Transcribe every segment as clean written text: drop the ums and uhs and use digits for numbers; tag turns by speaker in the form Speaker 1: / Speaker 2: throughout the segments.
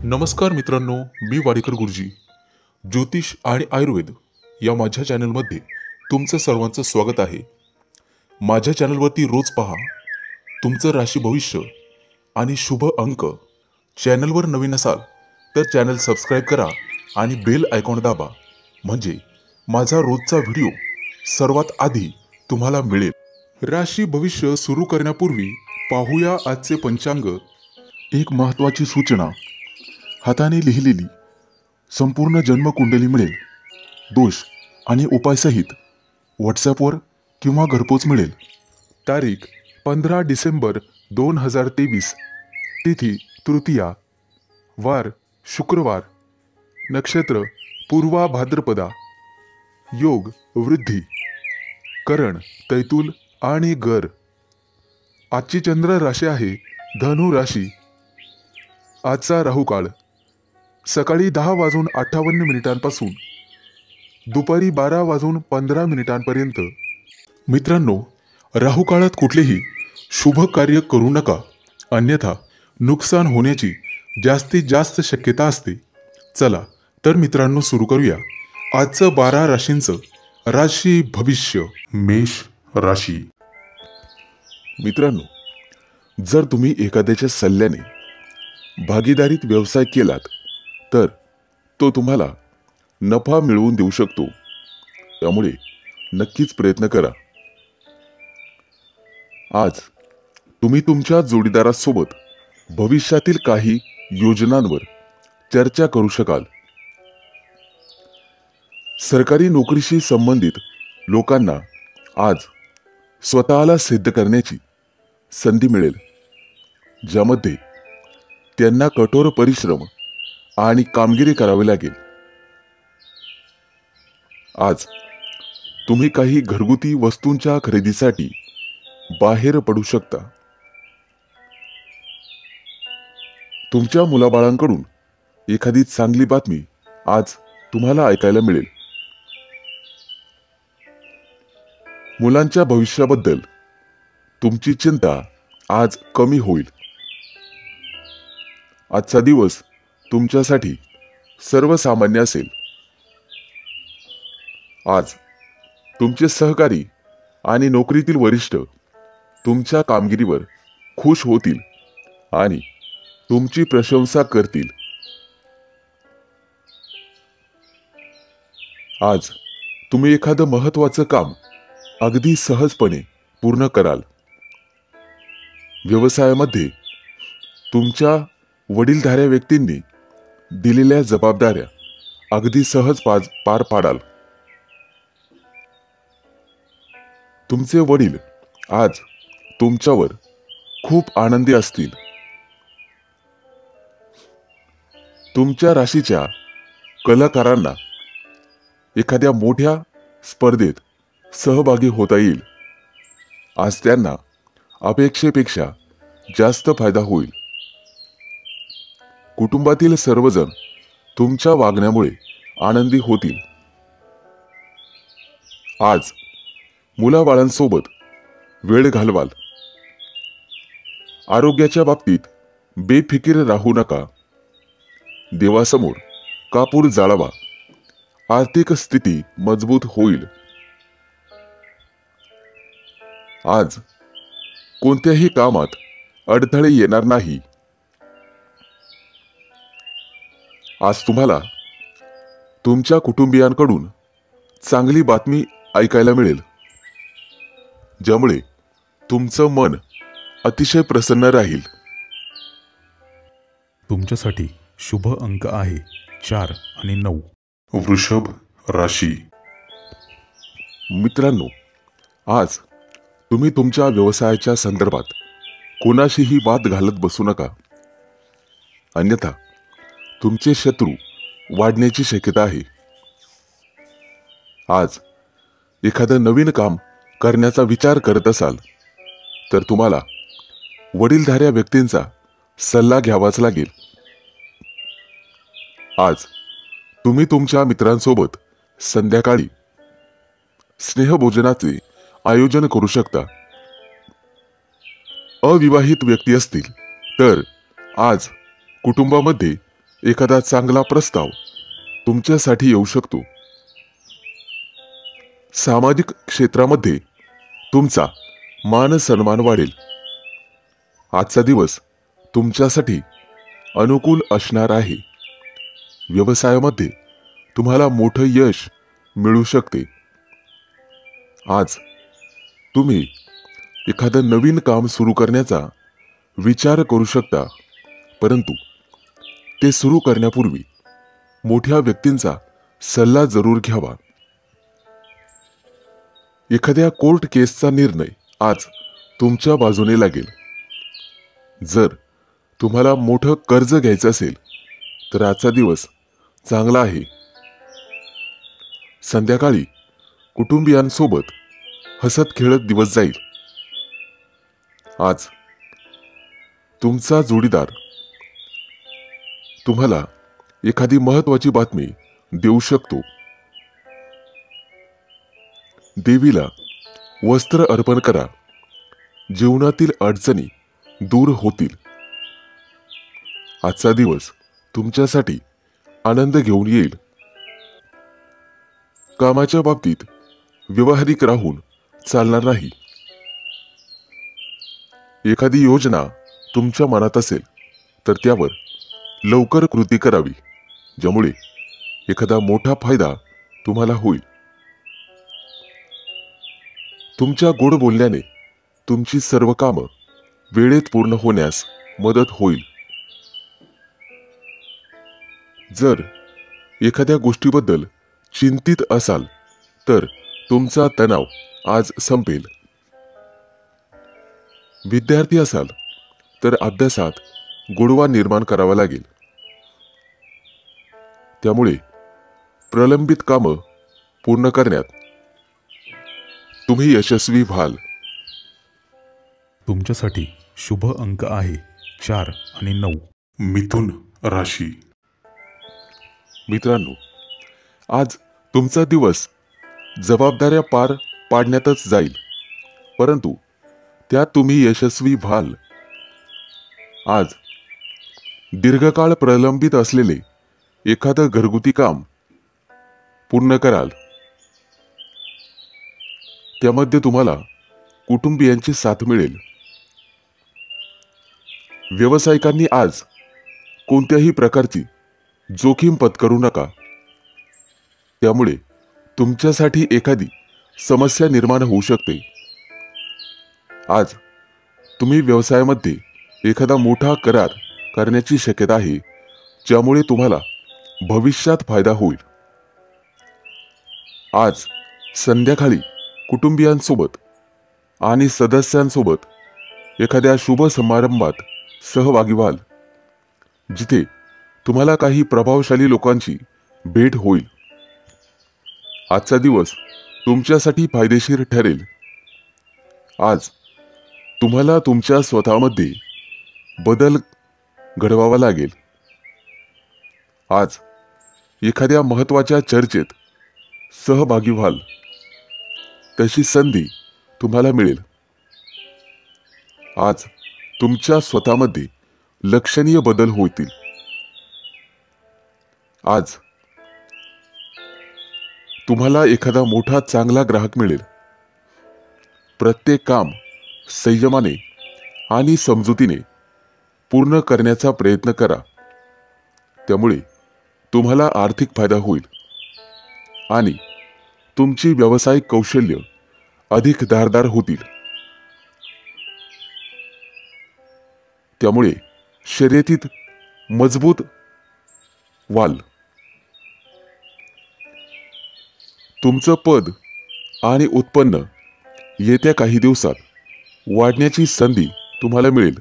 Speaker 1: नमस्कार मित्रांनो, मी वाडेकर गुरुजी. ज्योतिष आणि आयुर्वेद या माझ्या चॅनलमध्ये तुमचं सर्वांचं स्वागत आहे. माझ्या चॅनलवरती रोज पहा तुमचं राशी भविष्य आणि शुभ अंक. चॅनलवर नवीन असाल तर चॅनल सबस्क्राईब करा आणि बेल आयकॉन दाबा, म्हणजे माझा रोजचा व्हिडिओ सर्वात आधी तुम्हाला मिळेल. राशी भविष्य सुरू करण्यापूर्वी पाहूया आजचे पंचांग. एक महत्त्वाची सूचना: हाताने लिहिलेली संपूर्ण जन्मकुंडली मिळेल. दोष आणि उपायसहित व्हॉट्सॲपवर किंवा घरपोच मिळेल. तारीख 15 डिसेंबर 2023. तिथी तृतीया, वार शुक्रवार, नक्षत्र पूर्वा भाद्रपदा, योग वृद्धी, करण तैतूल आणि गर. आजची चंद्र राशी आहे धनु राशी. आजचा राहुकाळ सकाळी 10:58 दुपारी 12:15 मित्रांनो, राहुकाळात कुठलेही शुभ कार्य करू नका, अन्यथा नुकसान होण्याची जास्तीत जास्त शक्यता असते. चला तर मित्रांनो, सुरू करूया आजचं 12 राशींचं राशी भविष्य. मेष राशी. मित्रांनो, जर तुम्ही एखाद्याच्या सल्ल्याने भागीदारीत व्यवसाय केलात तर तो तुम्हाला नफा मिळवून देऊ शकतो. त्यामुळे नक्कीच प्रयत्न करा. आज तुम्ही तुमच्या जोडीदारासोबत भविष्यातील काही योजनांवर चर्चा करू शकाल. सरकारी नोकरीशी संबंधित लोकांना आज स्वतःला सिद्ध करण्याची संधी मिळेल, ज्यामध्ये त्यांना कठोर परिश्रम आणि कामगिरी करावी लागेल. आज तुम्ही काही घरगुती वस्तूंच्या खरेदीसाठी बाहेर पडू शकता. तुमच्या मुलाबाळांकडून एखादी चांगली बातमी आज तुम्हाला ऐकायला मिळेल. मुलांच्या भविष्याबद्दल तुमची चिंता आज कमी होईल. आजचा दिवस तुमच्यासाठी सर्वसामान्य असेल. आज तुमचे सहकारी आणि नोकरीतील वरिष्ठ तुमच्या कामगिरीवर खुश होतील आणि तुमची प्रशंसा करतील. आज तुम्ही एखादं महत्त्वाचं काम अगदी सहजपणे पूर्ण कराल. व्यवसायामध्ये तुमच्या वडीलधाऱ्या व्यक्तींनी दिलेल्या जबाबदाऱ्या अगदी सहज पार पाडाल. तुमचे वडील आज तुमच्यावर खूप आनंदी असतील. तुमच्या राशीच्या कलाकारांना एखाद्या मोठ्या स्पर्धेत सहभागी होता येईल. आज त्यांना अपेक्षेपेक्षा जास्त फायदा होईल. कुटुंबातील सर्वजण तुमच्या वागण्यामुळे आनंदी होतील. आज मुलाबाळांसोबत वेळ घालवाल. आरोग्याच्या बाबतीत बेफिकीर राहू नका. देवासमोर कापूर जाळावा. आर्थिक स्थिती मजबूत होईल. आज कोणत्याही कामात अडथळे येणार नाही. आज तुम्हाला तुमच्या कुटुंबियांकडून चांगली बातमी ऐकायला मिळेल, ज्यामुळे तुमचं मन अतिशय प्रसन्न राहील.
Speaker 2: तुमच्यासाठी शुभ अंक आहे 4 आणि 9.
Speaker 1: वृषभ राशी. मित्रांनो, आज तुम्ही तुमच्या व्यवसायाच्या संदर्भात कोणाशीही वाद घालत बसू नका, अन्यथा तुमचे शत्रू वाढण्याची शक्यता आहे. आज एखादं नवीन काम करण्याचा विचार करत असाल तर तुम्हाला वडीलधाऱ्या व्यक्तींचा सल्ला घ्यावाच लागेल. आज तुम्ही तुमच्या मित्रांसोबत संध्याकाळी स्नेहभोजनाचे आयोजन करू शकता. अविवाहित व्यक्ती असतील तर आज कुटुंबामध्ये एखादा चांगला प्रस्ताव तुमच्यासाठी येऊ शकतो. सामाजिक क्षेत्रामध्ये तुमचा मान सन्मान वाढेल. आजचा दिवस तुमच्यासाठी अनुकूल असणार आहे. व्यवसायामध्ये तुम्हाला मोठं यश मिळू शकते. आज तुम्ही एखादं नवीन काम सुरू करण्याचा विचार करू शकता, परंतु ते सुरू करण्यापूर्वी मोठ्या व्यक्तींचा सल्ला जरूर घ्यावा. एखाद्या कोर्ट केसचा निर्णय आज तुमच्या बाजूने लागेल. जर तुम्हाला मोठं कर्ज घ्यायचं असेल तर आजचा दिवस चांगला आहे. संध्याकाळी कुटुंबियांसोबत हसत खेळत दिवस जाईल. आज तुमचा जोडीदार तुम्हाला एखादी महत्वाची बातमी देऊ शकतो. देवीला वस्त्र अर्पण करा. जीवनातील अडचणी दूर होतील. आजचा दिवस तुमच्यासाठी आनंद घेऊन येईल. कामाच्या बाबतीत व्यावहारिक राहून चालणार नाही. एखादी योजना तुमच्या मनात असेल तर त्यावर लवकर कृती करावी, ज्यामुळे एखादा मोठा फायदा तुम्हाला होईल. तुमच्या गोड बोलण्याने तुमची सर्व कामं वेळेत पूर्ण होण्यास मदत होईल. जर एखाद्या गोष्टीबद्दल चिंतित असाल तर तुमचा तणाव आज संपेल. विद्यार्थी असाल तर अभ्यासात गोडवा निर्माण करावा लागेल. त्यामुळे प्रलंबित कामं पूर्ण करण्यात तुम्ही यशस्वी व्हाल.
Speaker 2: तुमच्यासाठी शुभ अंक आहे 4 आणि 9.
Speaker 1: मिथुन राशी. मित्रांनो, आज तुमचा दिवस जबाबदाऱ्या पार पाडण्यातच जाईल, परंतु त्यात तुम्ही यशस्वी व्हाल. आज दीर्घकाळ प्रलंबित असलेले एखादं घरगुती काम पूर्ण कराल. त्यामध्ये तुम्हाला कुटुंबियांची साथ मिळेल. व्यावसायिकांनी आज कोणत्याही प्रकारची जोखीम पत्करू नका. त्यामुळे तुमच्यासाठी एखादी समस्या निर्माण होऊ शकते. आज तुम्ही व्यवसायामध्ये एखादा मोठा करार करण्याची शक्यता आहे, ज्यामुळे तुम्हाला भविष्यात फायदा होईल. आज संध्याकाळी कुटुंबियांसोबत आणि सदस्यांसोबत एखाद्या शुभ समारंभात सहभागी व्हाल, जिथे तुम्हाला काही प्रभावशाली लोकांची भेट होईल. आजचा दिवस तुमच्यासाठी फायदेशीर ठरेल. आज तुम्हाला तुमच्या स्वतःमध्ये बदल घडवावा लागेल. आज एखाद्या महत्त्वाच्या चर्चेत सहभागी व्हाल, तशी संधी तुम्हाला मिळेल. आज तुमच्या स्वतःमध्ये लक्षणीय बदल होतील. आज तुम्हाला एखादा मोठा चांगला ग्राहक मिळेल. प्रत्येक काम संयमाने आणि समजुतीने पूर्ण करण्याचा प्रयत्न करा. त्यामुळे तुम्हाला आर्थिक फायदा होईल आणि तुमची व्यावसायिक कौशल्य अधिक धारदार होतील. त्यामुळे शर्यतीत मजबूत व्हाल. तुमचं पद आणि उत्पन्न येत्या काही दिवसात वाढण्याची संधी तुम्हाला मिळेल.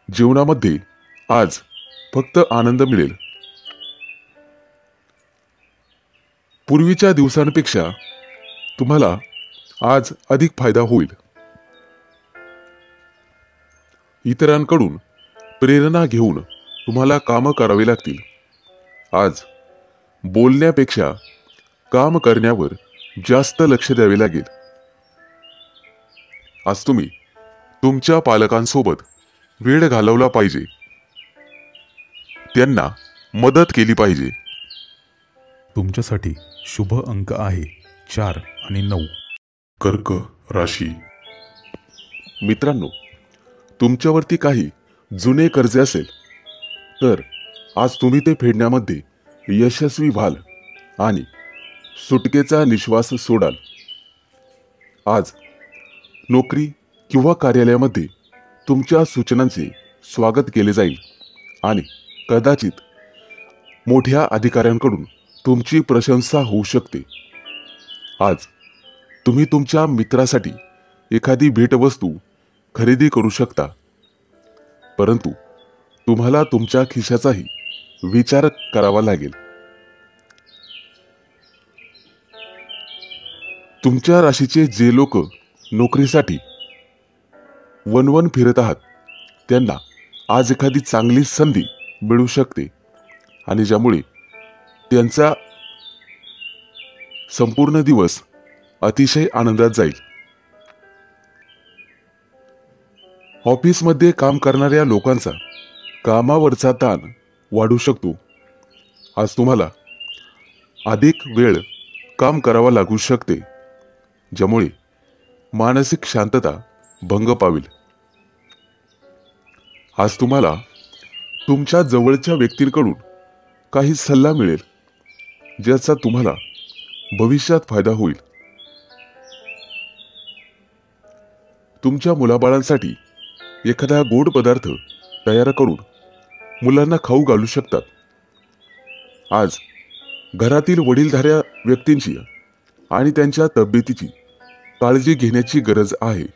Speaker 1: जीवनामध्ये आज फक्त आनंद मिळेल. पूर्वीच्या दिवसांपेक्षा तुम्हाला आज अधिक फायदा होईल. इतरांकडून प्रेरणा घेऊन तुम्हाला कामं करावी लागतील. आज बोलण्यापेक्षा काम करण्यावर जास्त लक्ष द्यावे लागेल. आज तुम्ही तुमच्या पालकांसोबत वेळ घालवला पाहिजे, त्यांना मदत केली पाहिजे.
Speaker 2: तुमच्यासाठी शुभ अंक आहे 4 आणि 9.
Speaker 1: कर्क राशी. मित्रांनो, तुमच्यावरती काही जुने कर्ज असेल तर आज तुम्ही ते फेडण्यामध्ये यशस्वी व्हाल आणि सुटकेचा निश्वास सोडाल. आज नोकरी किंवा कार्यालयामध्ये तुमच्या सूचनांचे स्वागत केले जाईल आणि कदाचित मोठ्या अधिकाऱ्यांकडून तुमची प्रशंसा होऊ शकते. आज तुम्ही तुमच्या मित्रासाठी एखादी भेटवस्तू खरेदी करू शकता, परंतु तुम्हाला तुमच्या खिशाचाही विचार करावा लागेल. तुमच्या राशीचे जे लोक नोकरीसाठी वणवण फिरत आहात त्यांना आज एखादी चांगली संधी मिळू शकते आणि ज्यामुळे त्यांचा संपूर्ण दिवस अतिशय आनंदात जाईल. ऑफिसमध्ये काम करणाऱ्या लोकांचा कामावरचा ताण वाढू शकतो. आज तुम्हाला अधिक वेळ काम करावा लागू शकते, ज्यामुळे मानसिक शांतता भंग पावेल. आज तुम्हाला तुमच्या जवळच्या व्यक्तींकडून काही सल्ला मिळेल, ज्याचा तुम्हाला भविष्यात फायदा होईल. तुमच्या मुलाबाळांसाठी एखादा गोड पदार्थ तयार करून मुलांना खाऊ घालू शकतात. आज घरातील वडीलधाऱ्या व्यक्तींची आणि त्यांच्या तब्येतीची काळजी घेण्याची गरज आहे.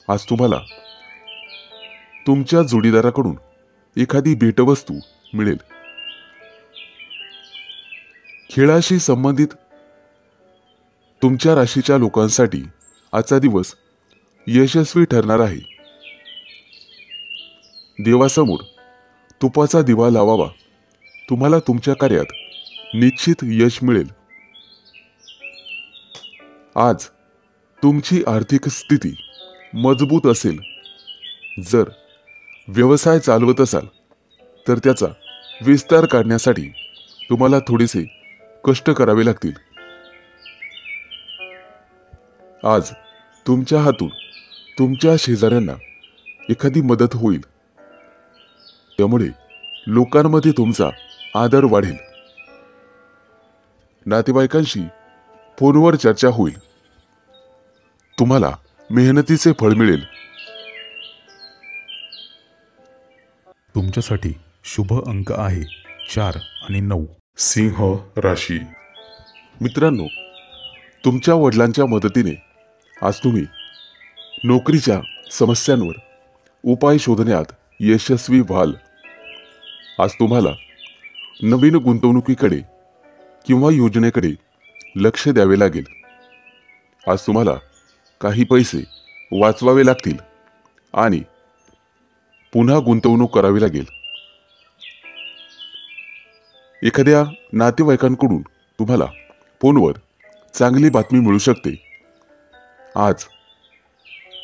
Speaker 1: आज तुम्हाला तुमच्या जोडीदाराकडून एखादी भेटवस्तू मिळेल. खेळाशी संबंधित तुमच्या राशीच्या लोकांसाठी आजचा दिवस यशस्वी ठरणार आहे. देवासमोर तुपाचा दिवा लावावा, तुम्हाला तुमच्या कार्यात निश्चित यश मिळेल. आज तुमची आर्थिक स्थिती मजबूत असेल. जर व्यवसाय चालवत असाल तर त्याचा विस्तार करण्यासाठी तुम्हाला थोडेसे कष्ट करावे लागतील. आज तुमच्या हातून तुमच्या शेजाऱ्यांना एखादी मदत होईल, त्यामुळे लोकांमध्ये तुमचा आदर वाढेल. नातेवाईकांशी फोनवर चर्चा होईल. तुम्हाला मेहनतीचे फळ मिळेल.
Speaker 2: तुमच्यासाठी शुभ अंक आहे 4 आणि 9.
Speaker 1: सिंह राशी. मित्रांनो, तुमच्या वडिलांच्या मदतीने आज तुम्ही नोकरीच्या समस्यांवर उपाय शोधण्यात यशस्वी व्हाल. आज तुम्हाला नवीन गुंतवणुकीकडे किंवा योजनेकडे लक्ष द्यावे लागेल. आज तुम्हाला काही पैसे वाचवावे लागतील आणि पुन्हा गुंतवणूक करावी लागेल. एखाद्या नातेवाईकांकडून तुम्हाला फोनवर चांगली बातमी मिळू शकते. आज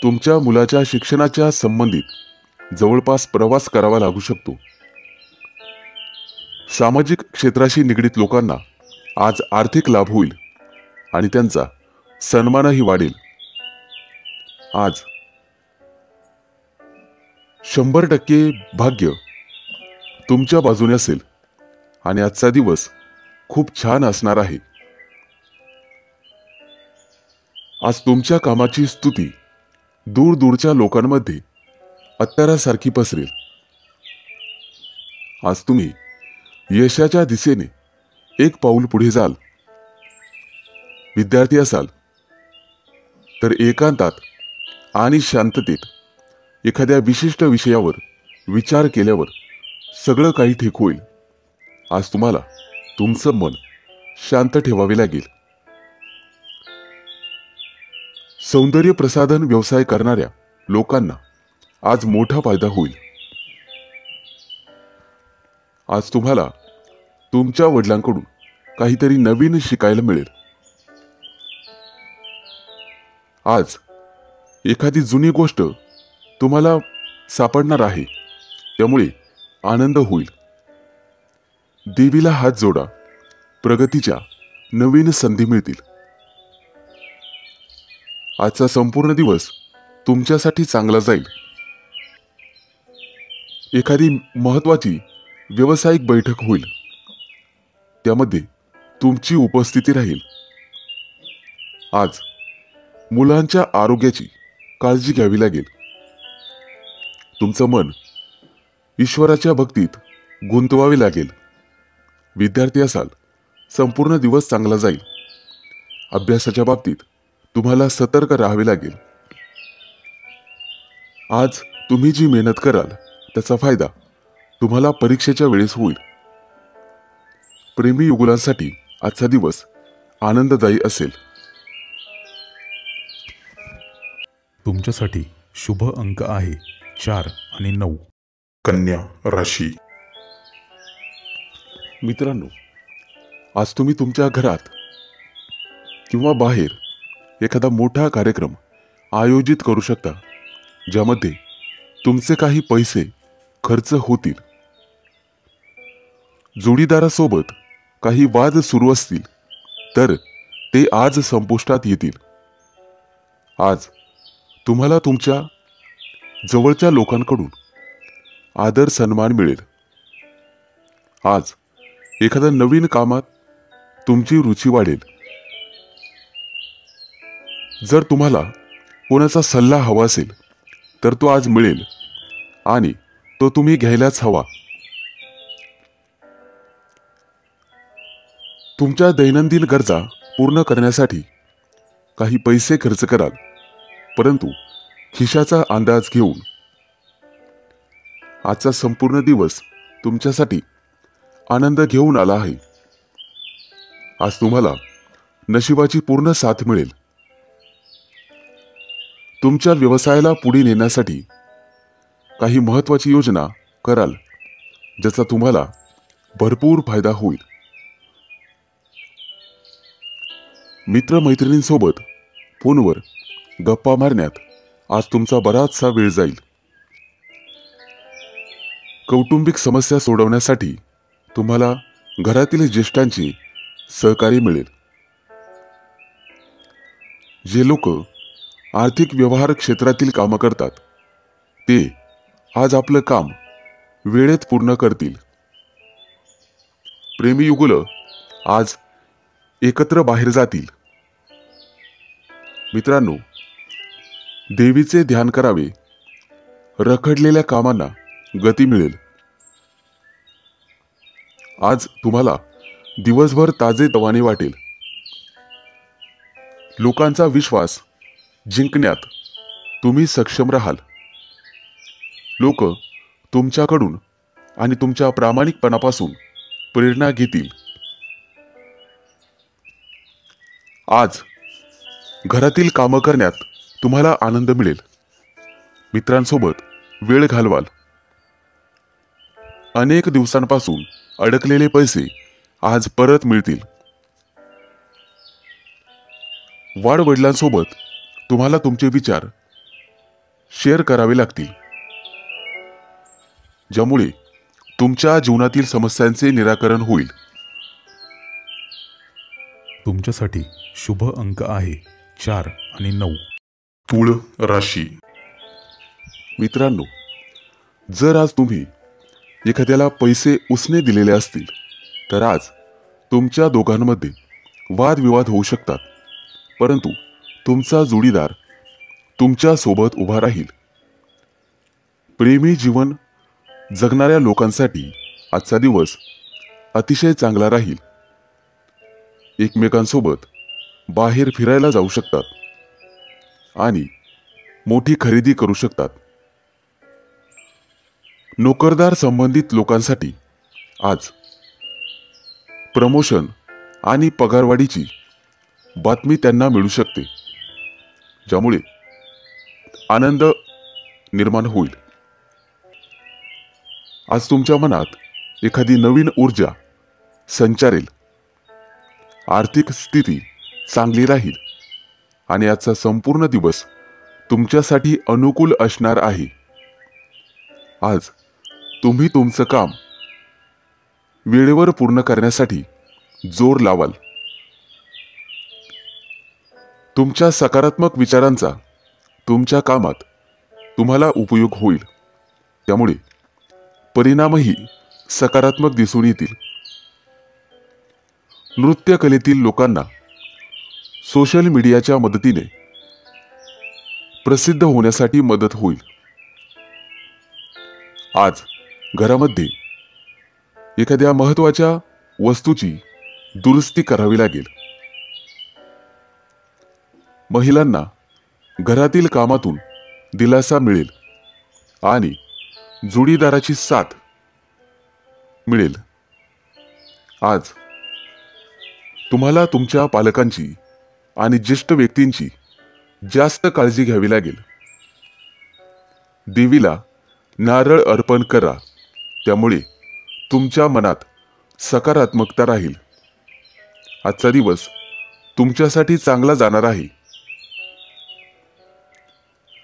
Speaker 1: तुमच्या मुलाच्या शिक्षणाच्या संबंधित जवळपास प्रवास करावा लागू शकतो. सामाजिक क्षेत्राशी निगडीत लोकांना आज आर्थिक लाभ होईल आणि त्यांचा सन्मानही वाढेल. आज 100% भाग्य तुमच्या बाजूने असेल आणि आजचा दिवस खूप छान असणार आहे. आज तुमच्या कामाची स्तुती दूर दूरच्या लोकांमध्ये अत्तरासारखी पसरेल. आज तुम्ही यशाच्या दिशेने एक पाऊल पुढे जाल. विद्यार्थी असाल तर एकांतात आणि शांततेत एखाद्या विशिष्ट विषयावर विचार केल्यावर सगळं काही ठीक होईल. आज तुम्हाला तुमचं मन शांत ठेवावे लागेल. सौंदर्य प्रसाधन व्यवसाय करणाऱ्या लोकांना आज मोठा फायदा होईल. आज तुम्हाला तुमच्या वडिलांकडून काहीतरी नवीन शिकायला मिळेल. आज एखादी जुनी गोष्ट तुम्हाला सापडणार आहे, त्यामुळे आनंद होईल. देवीला हात जोडा, प्रगतीच्या नवीन संधी मिळतील. आजचा संपूर्ण दिवस तुमच्यासाठी चांगला जाईल. एखादी महत्वाची व्यावसायिक बैठक होईल, त्यामध्ये तुमची उपस्थिती राहील. आज मुलांच्या आरोग्याची काळजी घ्यावी लागेल. तुमचं मन ईश्वराच्या भक्तीत गुंतवावे लागेल. विद्यार्थी असाल, संपूर्ण दिवस चांगला जाईल. अभ्यासाच्या बाबतीत तुम्हाला सतर्क राहावे लागेल. आज तुम्ही जी मेहनत कराल त्याचा फायदा तुम्हाला परीक्षेच्या वेळेस होईल. प्रेमी युगुलांसाठी आजचा दिवस आनंददायी असेल.
Speaker 2: तुमच्यासाठी शुभ अंक आहे 4 आणि 9.
Speaker 3: कन्या राशी.
Speaker 1: मित्रांनो, आज तुम्ही तुमच्या घरात किंवा बाहेर एखादा मोठा कार्यक्रम आयोजित करू शकता, ज्यामध्ये तुमचे काही पैसे खर्च होतील. जोडीदारासोबत काही वाद सुरू असतील तर ते आज संपुष्टात येतील. आज तुम्हाला तुमच्या जवळच्या लोकांकडून आदर सन्मान मिळेल. आज एखाद्या नवीन कामात तुमची रुची वाढेल. जर तुम्हाला कोणाचा सल्ला हवा असेल तर तो आज मिळेल आणि तो तुम्ही घ्यायलाच हवा. तुमच्या दैनंदिन गरजा पूर्ण करण्यासाठी काही पैसे खर्च कराल, परंतु खिशाचा अंदाज घेऊन. आजचा संपूर्ण दिवस तुमच्यासाठी आनंद घेऊन आला आहे. आज तुम्हाला नशिबाची पूर्ण साथ मिळेल. तुमच्या व्यवसायाला पुढे नेण्यासाठी काही महत्त्वाची योजना कराल, ज्याचा तुम्हाला भरपूर फायदा होईल. मित्रमैत्रिणींसोबत फोनवर गप्पा मारण्यात आज तुमचा बराचसा वेळ जाईल. कौटुंबिक समस्या सोडवण्यासाठी तुम्हाला घरातील ज्येष्ठांचे सहकार्य मिळेल. जे लोक आर्थिक व्यवहार क्षेत्रातील कामं करतात ते आज आपलं काम वेळेत पूर्ण करतील. प्रेमी युगुलं आज एकत्र बाहेर जातील. मित्रांनो, देवीचे ध्यान करावे. रखडलेल्या कामांना गती मिळेल. आज तुम्हाला दिवसभर ताजेतवाने वाटेल. लोकांचा विश्वास जिंकण्यात तुम्ही सक्षम राहाल. लोक तुमच्याकडून आणि तुमच्या प्रामाणिकपणापासून प्रेरणा घेतील. आज घरातील कामं करण्यात तुम्हाला आनंद मिळेल. मित्रांसोबत वेळ घालवाल. अनेक दिवसांपासून अडकलेले पैसे आज परत मिळतील. वाडवडिलांसोबत तुम्हाला तुमचे विचार शेअर करावे लागतील, ज्यामुळे तुमच्या जीवनातील समस्यांचे निराकरण होईल.
Speaker 2: तुमच्यासाठी शुभ अंक आहे 4 आणि 9.
Speaker 3: तुळ राशी.
Speaker 1: मित्रांनो, जर आज तुम्ही एखाद्याला पैसे उसने दिलेले असतील तर आज तुमच्या दोघांमध्ये वादविवाद होऊ शकतात, परंतु तुमचा जोडीदार तुमच्या सोबत उभा राहील. प्रेमी जीवन जगणाऱ्या लोकांसाठी आजचा दिवस अतिशय चांगला राहील. एकमेकांसोबत बाहेर फिरायला जाऊ शकतात आणि मोठी खरेदी करू शकतात. नोकरदार संबंधित लोकांसाठी आज प्रमोशन आणि पगारवाढीची बातमी त्यांना मिळू शकते, ज्यामुळे आनंद निर्माण होईल. आज तुमच्या मनात एखादी नवीन ऊर्जा संचारेल. आर्थिक स्थिती चांगली राहील आणि आजचा संपूर्ण दिवस तुमच्यासाठी अनुकूल असणार आहे. आज तुम्ही तुमचं काम वेळेवर पूर्ण करण्यासाठी जोर लावाल. तुमच्या सकारात्मक विचारांचा तुमच्या कामात तुम्हाला उपयोग होईल, त्यामुळे परिणामही सकारात्मक दिसून येतील. नृत्य कलेतील लोकांना सोशल मीडियाच्या मदतीने प्रसिद्ध होण्यासाठी मदत होईल. आज घरामध्ये एखाद्या महत्त्वाच्या वस्तूची दुरुस्ती करावी लागेल. महिलांना घरातील कामातून दिलासा मिळेल आणि जोडीदाराची साथ मिळेल. आज तुम्हाला तुमच्या पालकांची आणि ज्येष्ठ व्यक्तींची जास्त काळजी घ्यावी लागेल. देवीला नारळ अर्पण करा, त्यामुळे तुमच्या मनात सकारात्मकता राहील. आजचा दिवस तुमच्यासाठी चांगला जाणार आहे.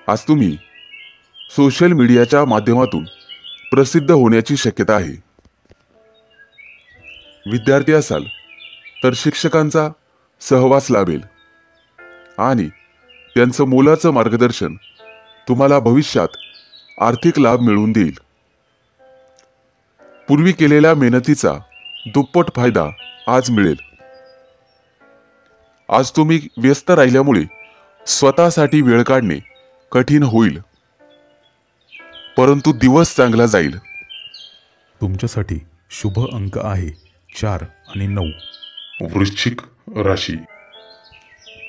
Speaker 1: आज तुम्ही सोशल मीडियाच्या माध्यमातून प्रसिद्ध होण्याची शक्यता आहे. विद्यार्थी असाल तर शिक्षकांचा सहवास लाभेल आणि त्यांचं मोलाचं मार्गदर्शन तुम्हाला भविष्यात आर्थिक लाभ मिळवून देईल. पूर्वी केलेल्या मेहनतीचा दुप्पट फायदा आज मिळेल. आज तुम्ही व्यस्त राहिल्यामुळे स्वतःसाठी वेळ काढणे कठीण होईल, परंतु दिवस चांगला जाईल.
Speaker 2: तुमच्यासाठी शुभ अंक आहे 4 आणि 9.
Speaker 3: वृश्चिक राशी.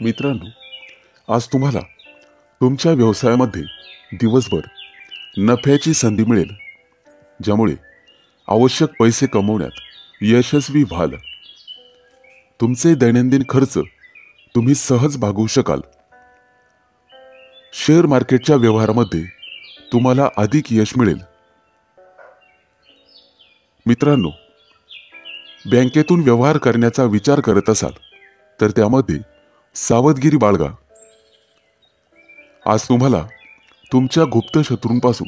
Speaker 1: मित्रांनो, आज तुम्हाला तुमच्या व्यवसायामध्ये दिवसभर नफ्याची संधी मिळेल, ज्यामुळे आवश्यक पैसे कमवण्यात यशस्वी व्हाल. तुमचे दैनंदिन खर्च तुम्ही सहज भागवू शकाल. शेअर मार्केटच्या व्यवहारामध्ये तुम्हाला अधिक यश मिळेल. मित्रांनो, बँकेतून व्यवहार करण्याचा विचार करत असाल तर त्यामध्ये सावधगिरी बाळगा. आज तुम्हाला तुमच्या गुप्त शत्रूंपासून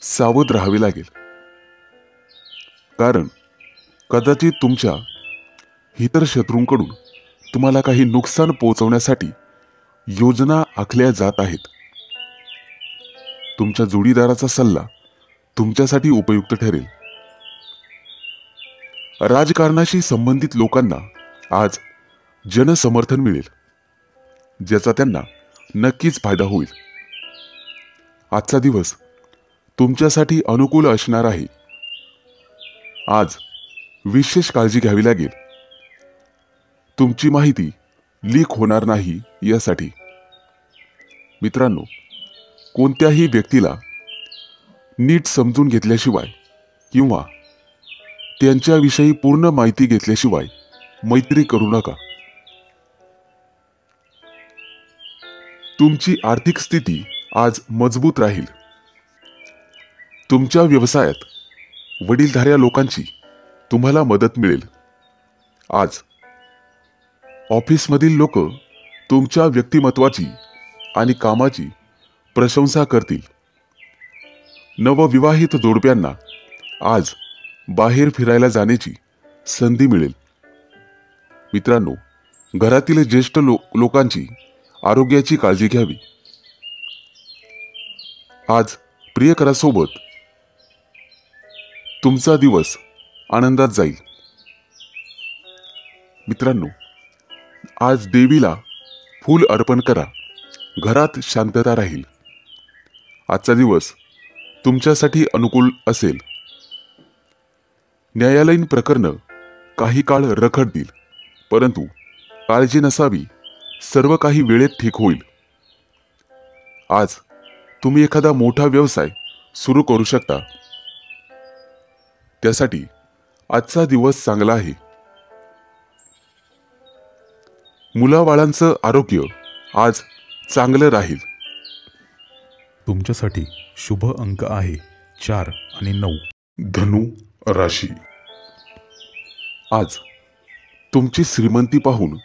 Speaker 1: सावध राहावे लागेल, कारण कदाचित तुमच्या इतर शत्रूंकडून तुम्हाला काही नुकसान पोहोचवण्यासाठी योजना आखल्या जात आहेत. तुमच्या जोडीदाराचा सल्ला तुमच्यासाठी उपयुक्त ठरेल. राजकारणाशी संबंधित लोकांना आज जनसमर्थन मिळेल, ज्याचा त्यांना नक्कीच फायदा होईल. आजचा दिवस तुमच्यासाठी अनुकूल असणार आहे. आज विशेष काळजी घ्यावी लागेल. तुमची माहिती लीक होणार नाही यासाठी. मित्रांनो, कोणत्याही व्यक्तीला नीट समजून घेतल्याशिवाय किंवा त्यांच्याविषयी पूर्ण माहिती घेतल्याशिवाय मैत्री करू नका. तुमची आर्थिक स्थिती आज मजबूत राहील. तुमच्या व्यवसायात वडीलधाऱ्या लोकांची तुम्हाला मदत मिळेल. आज ऑफिसमधील लोक तुमच्या व्यक्तिमत्वाची आणि कामाची प्रशंसा करतील. नवविवाहित जोडप्यांना आज बाहेर फिरायला जाण्याची संधी मिळेल. मित्रांनो, घरातील ज्येष्ठ लोकांची आरोग्याची काळजी घ्यावी. आज प्रियकरासोबत तुमचा दिवस आनंदात जाईल. मित्रांनो, आज देवीला फूल अर्पण करा. घरात शांतता राहील. आजचा दिवस तुमच्यासाठी अनुकूल असेल. न्यायालयीन प्रकरणं काही काळ रखडतील, परंतु काळजी नसावी, सर्व काही वेळेत ठीक होईल. आज तुम्ही एखादा मोठा व्यवसाय सुरू करू शकता. त्यासाठी आजचा दिवस चांगला आहे. मुलाबाळांचं आरोग्य आज चांगलं राहील.
Speaker 2: तुमच्यासाठी शुभ अंक आहे 4 आणि 9.
Speaker 3: धनु राशी.
Speaker 1: आज तुमची श्रीमंती पाहून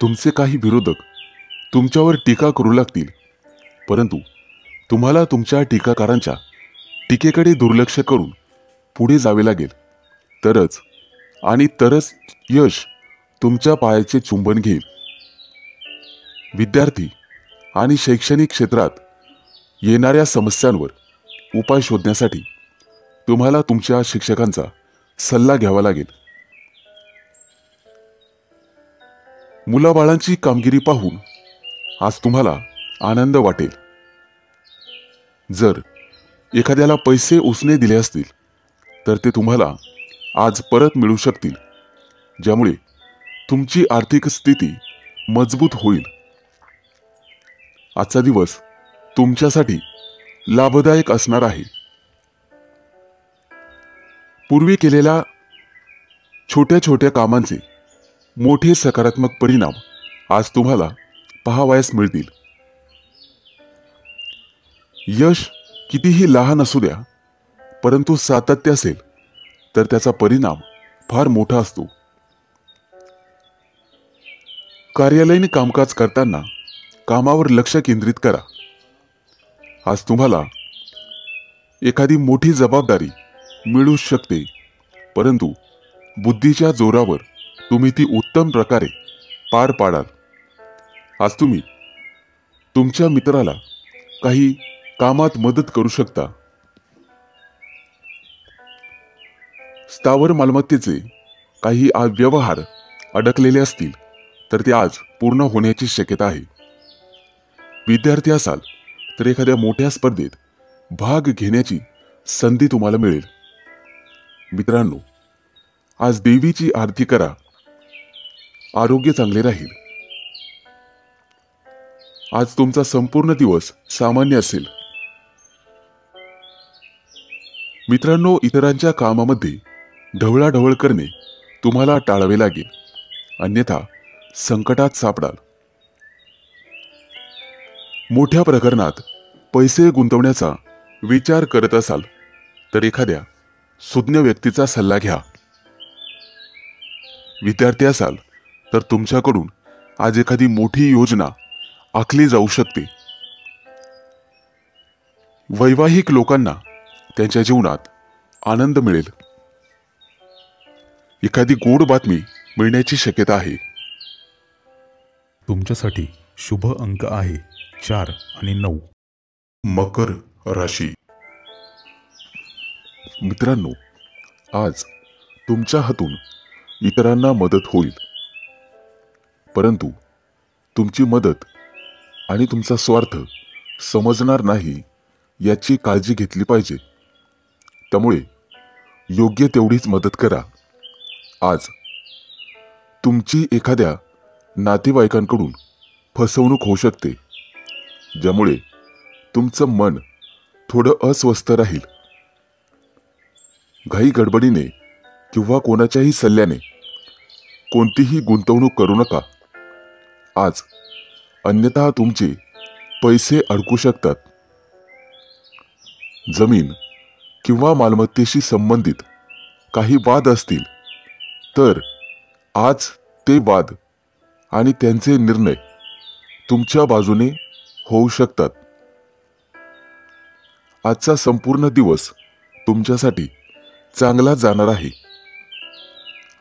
Speaker 1: तुमचे काही विरोधक तुमच्यावर टीका करू लागतील, परंतु तुम्हाला तुमच्या टीकाकारांच्या टीकेकडे दुर्लक्ष करून पुढे जावे लागेल, तरच यश तुमच्या पायाचे चुंबन घेईल. विद्यार्थी आणि शैक्षणिक क्षेत्रात येणाऱ्या समस्यांवर उपाय शोधण्यासाठी तुम्हाला तुमच्या शिक्षकांचा सल्ला घ्यावा लागेल. मुलाबाळांची कामगिरी पाहून आज तुम्हाला आनंद वाटेल. जर एखाद्याला पैसे उसने दिले असतील तर ते तुम्हाला आज परत मिळू शकतील, ज्यामुळे तुमची आर्थिक स्थिती मजबूत होईल. आजचा दिवस तुमच्यासाठी लाभदायक असणार आहे. पूर्वी केलेल्या छोट्या छोट्या कामांचे मोठे सकारात्मक परिणाम आज तुम्हाला पाहावयास मिळतील. यश कितीही लहान असू द्या, परंतु सातत्य असेल तर त्याचा परिणाम फार मोठा असतो. कार्यालयीन कामकाज करताना कामावर लक्ष केंद्रित करा. आज तुम्हाला एखादी मोठी जबाबदारी मिळू शकते, परंतु बुद्धीच्या जोरावर तुम्ही ती उत्तम प्रकारे पार पाडाल. आज तुम्ही तुमच्या मित्राला काही कामात मदत करू शकता. स्थावर मालमत्तेचे काही व्यवहार अडकलेले असतील तर ते आज पूर्ण होण्याची शक्यता आहे. विद्यार्थी असाल तर एखाद्या मोठ्या स्पर्धेत भाग घेण्याची संधी तुम्हाला मिळेल. मित्रांनो, आज देवीची आरती करा. आरोग्य चांगले राहील. आज तुमचा संपूर्ण दिवस सामान्य असेल. मित्रांनो, इतरांच्या कामामध्ये ढवळाढवळ करणे तुम्हाला टाळावे लागेल, अन्यथा संकटात सापडाल. मोठ्या प्रकरणात पैसे गुंतवण्याचा विचार करत असाल तर एखाद्या सुज्ञ व्यक्तीचा सल्ला घ्या. विद्यार्थी असाल तर तुमच्याकडून आज एखादी मोठी योजना आखली जाऊ शकते. वैवाहिक लोकांना त्यांच्या जीवनात आनंद मिळेल. एखादी गोड बातमी मिळण्याची शक्यता आहे.
Speaker 2: तुमच्यासाठी शुभ अंक आहे 4 आणि 9.
Speaker 3: मकर राशी.
Speaker 1: मित्रांनो, आज तुमच्या हातून इतरांना मदत होईल, परंतु तुमची मदत आणि तुमचा स्वार्थ समजणार नाही याची काळजी घेतली पाहिजे. त्यामुळे योग्य तेवढीच मदत करा. आज तुमची एखाद्या नातेवाईकांकडून फसवणूक होऊ शकते, ज्यामुळे तुमचं मन थोडं अस्वस्थ राहील. घाई गडबडीने किंवा कोणाच्याही सल्ल्याने कोणतीही गुंतवणूक करू नका आज, अन्यथा तुमचे पैसे अडकू शकतात. जमीन किंवा मालमत्तेशी संबंधित काही वाद असतील तर आज ते वाद आणि त्यांचे निर्णय तुमच्या बाजूने होऊ शकतात. आजचा संपूर्ण दिवस तुमच्यासाठी चांगला जाणार आहे.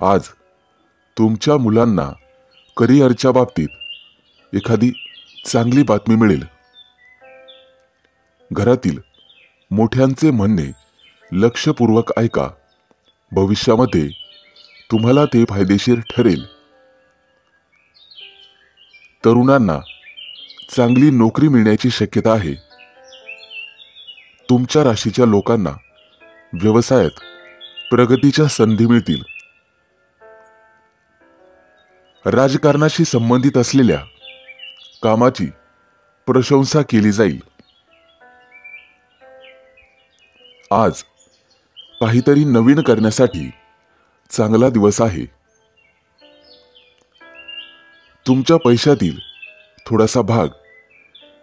Speaker 1: आज तुमच्या मुलांना करिअरच्या बाबतीत एखादी चांगली बातमी मिळेल. घरातील मोठ्यांचे म्हणणे लक्षपूर्वक ऐका. भविष्यामध्ये तुम्हाला ते फायदेशीर ठरेल. तरुणांना चांगली नोकरी मिळण्याची शक्यता आहे. तुमच्या राशीच्या लोकांना व्यवसायात प्रगतीच्या संधी मिळतील. राजकारणाशी संबंधित असलेल्या कामाची प्रशंसा केली जाईल. आज काहीतरी नवीन करण्यासाठी चांगला दिवस आहे. तुमच्या पैशातील थोडासा भाग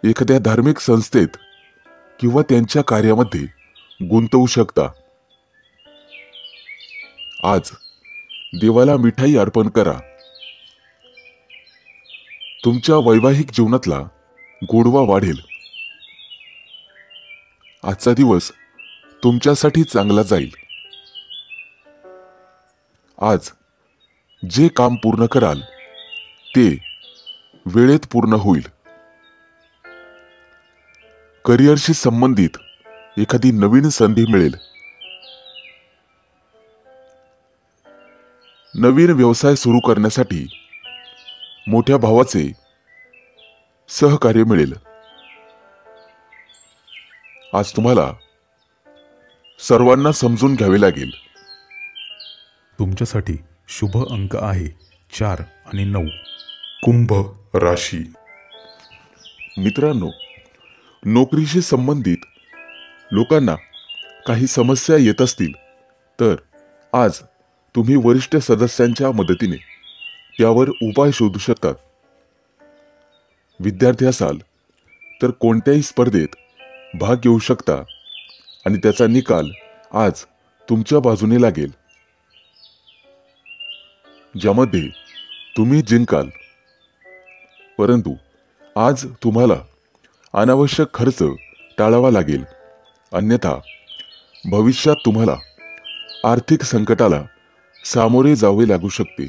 Speaker 1: एखाद्या धार्मिक संस्थेत किंवा त्यांच्या कार्यामध्ये गुंतवू शकता. आज देवाला मिठाई अर्पण करा. तुमच्या वैवाहिक जीवनातला गोडवा वाढेल. आजचा दिवस तुमच्यासाठी चांगला जाईल. आज जे काम पूर्ण कराल ते वेळेत पूर्ण होईल. करिअरशी संबंधित एखादी नवीन संधी मिळेल. नवीन व्यवसाय सुरू करण्यासाठी मोठ्या भावाचे सहकार्य मिळेल. आज तुम्हाला सर्वांना समजून घ्यावे लागेल.
Speaker 2: तुमच्यासाठी शुभ अंक आहे 4 आणि 9.
Speaker 3: कुंभ राशी.
Speaker 1: मित्रांनो, नोकरीशी संबंधित लोकांना काही समस्या येत असतील तर आज तुम्ही वरिष्ठ सदस्यांच्या मदतीने त्यावर उपाय शोधू शकतात. विद्यार्थी असाल तर कोणत्याही स्पर्धेत भाग घेऊ शकता आणि त्याचा निकाल आज तुमच्या बाजूने लागेल, ज्यामध्ये तुम्ही जिंकाल. परंतु आज तुम्हाला अनावश्यक खर्च टाळावा लागेल, अन्यथा भविष्यात तुम्हाला आर्थिक संकटाला सामोरे जावे लागू शकते.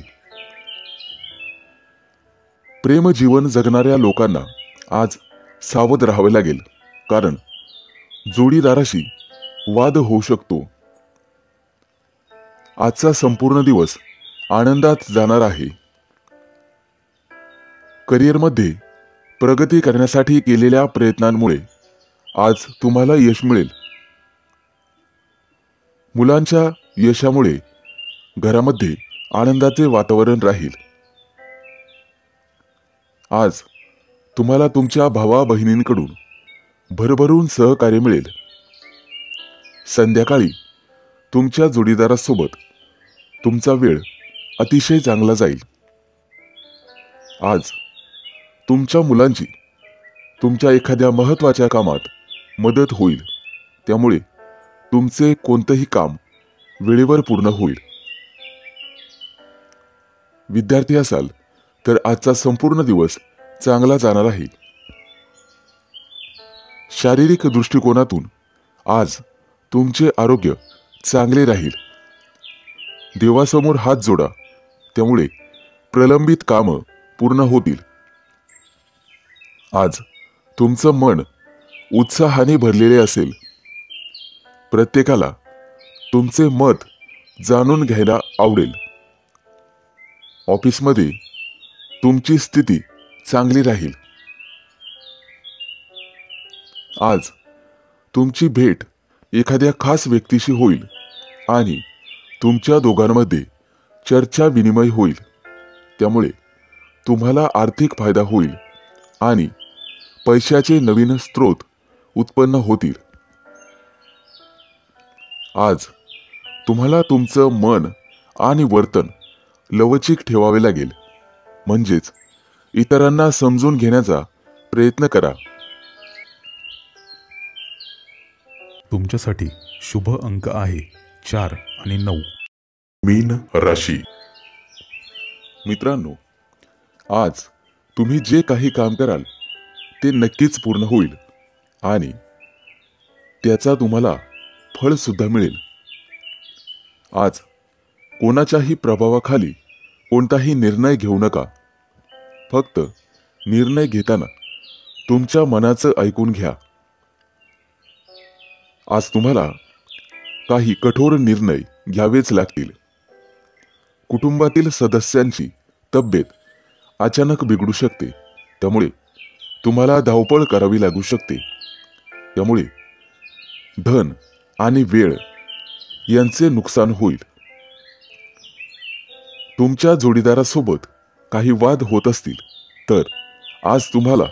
Speaker 1: प्रेम जीवन जगणाऱ्या लोकांना आज सावध राहावे लागेल, कारण जोडीदाराशी वाद होऊ शकतो. आजचा संपूर्ण दिवस आनंदात जाणार आहे. करिअरमध्ये प्रगती करण्यासाठी केलेल्या प्रयत्नांमुळे आज तुम्हाला यश मिळेल. मुलांच्या यशामुळे घरामध्ये आनंदाचे वातावरण राहील. आज तुम्हाला तुमच्या भावा बहिणींकडून भरभरून सहकार्य मिळेल. संध्याकाळी तुमच्या जोडीदारासोबत तुमचा वेळ अतिशय चांगला जाईल. आज तुमच्या मुलांची तुमच्या एखाद्या महत्त्वाच्या कामात मदत होईल, त्यामुळे तुमचे कोणतेही काम वेळेवर पूर्ण होईल. विद्यार्थी असाल तर आजचा संपूर्ण दिवस चांगला जाणार आहे. शारीरिक दृष्टिकोनातून आज तुमचे आरोग्य चांगले राहील. देवासमोर हात जोडा, त्यामुळे प्रलंबित कामं पूर्ण होतील. आज तुमचं मन उत्साहाने भरलेले असेल. प्रत्येकाला तुमचे मत जाणून घ्यायला आवडेल. ऑफिसमध्ये तुमची स्थिती चांगली राहील. आज तुमची भेट एखाद्या खास व्यक्तीशी होईल आणि तुमच्या दोघांमध्ये चर्चा विनिमय होईल, त्यामुळे तुम्हाला आर्थिक फायदा होईल आणि पैशाचे नवीन स्रोत उत्पन्न होतील. आज तुम्हाला तुमचं मन आणि वर्तन लवचिक ठेवावे लागेल, म्हणजेच इतरांना समजून घेण्याचा प्रयत्न करा.
Speaker 2: तुमच्यासाठी शुभ अंक आहे 4 आणि 9.
Speaker 3: मीन राशी.
Speaker 1: मित्रांनो, आज तुम्ही जे काही काम कराल ते नक्कीच पूर्ण होईल आणि त्याचा तुम्हाला फळ सुद्धा मिळेल. आज कोणाच्याही प्रभावाखाली कोणताही निर्णय घेऊ नका. फक्त निर्णय घेताना तुमच्या मनाचं ऐकून घ्या. आज तुम्हाला काही कठोर निर्णय घ्यावेच लागतील. कुटुंबातील सदस्यांची तब्येत अचानक बिघडू शकते, त्यामुळे तुम्हाला धावपळ करावी लागू शकते. त्यामुळे धन आणि वेळ यांचे नुकसान होईल. तुमच्या जोडीदारासोबत काही वाद होत असतील तर आज तुम्हाला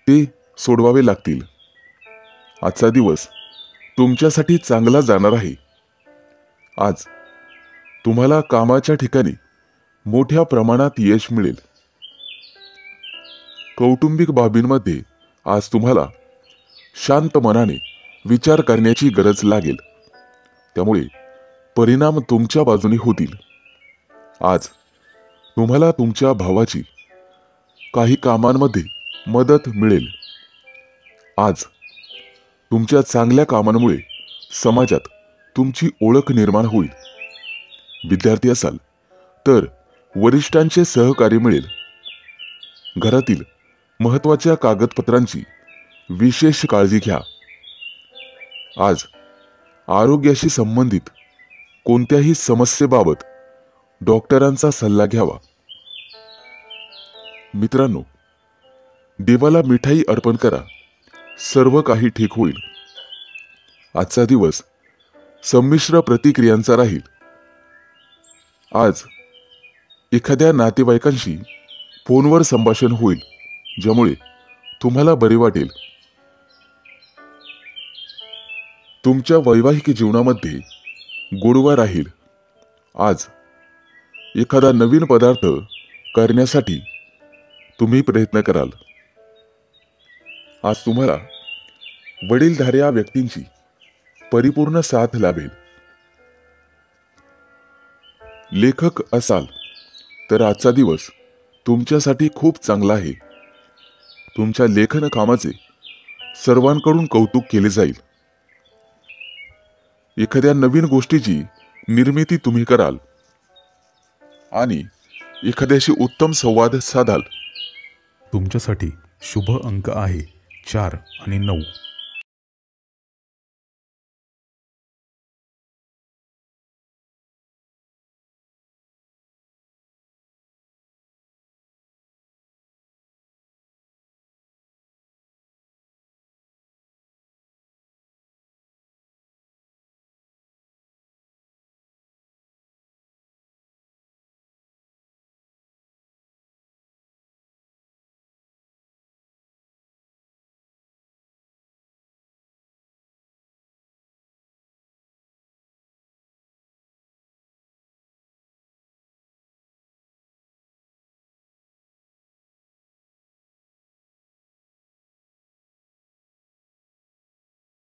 Speaker 1: ते सोडवावे लागतील. आजचा दिवस तुमच्यासाठी चांगला जाणार आहे. आज तुम्हाला कामाच्या ठिकाणी मोठ्या प्रमाणात यश मिळेल. कौटुंबिक बाबींमध्ये आज तुम्हाला शांत मनाने विचार करण्याची गरज लागेल, त्यामुळे परिणाम तुमच्या बाजूने होतील. आज तुम्हाला तुमच्या भावाची काही कामांमध्ये मदत मिळेल. आज तुमच्या चांगल्या कामांमुळे समाजात तुमची ओळख निर्माण होईल. विद्यार्थी असाल तर वरिष्ठांचे सहकार्य मिळेल. घरातील महत्त्वाच्या कागदपत्रांची विशेष काळजी घ्या. आज आरोग्याशी संबंधित कोणत्याही समस्येबाबत डॉक्टरांचा सल्ला घ्यावा. मित्रांनो, देवाला मिठाई अर्पण करा, सर्व काही ठीक होईल. आजचा दिवस संमिश्र प्रतिक्रियांचा राहील. आज एखाद्या नातेवाईकांशी फोनवर संभाषण होईल, ज्यामुळे तुम्हाला बरे वाटेल. तुमच्या वैवाहिक जीवनामध्ये गोडवा राहील. आज एखादा नवीन पदार्थ करण्यासाठी तुम्ही प्रयत्न कराल. आज तुम्हाला वडीलधाऱ्या व्यक्तींची परिपूर्ण साथ लाभेल. लेखक असाल तर आजचा दिवस तुमच्यासाठी खूप चांगला आहे. तुमच्या लेखन कामाचे सर्वांकडून कौतुक केले जाईल. एखाद्या नवीन गोष्टीची निर्मिती तुम्ही कराल आणि एखाद्याशी उत्तम संवाद साधाल.
Speaker 2: तुमच्यासाठी शुभ अंक आहे 4 आणि 9.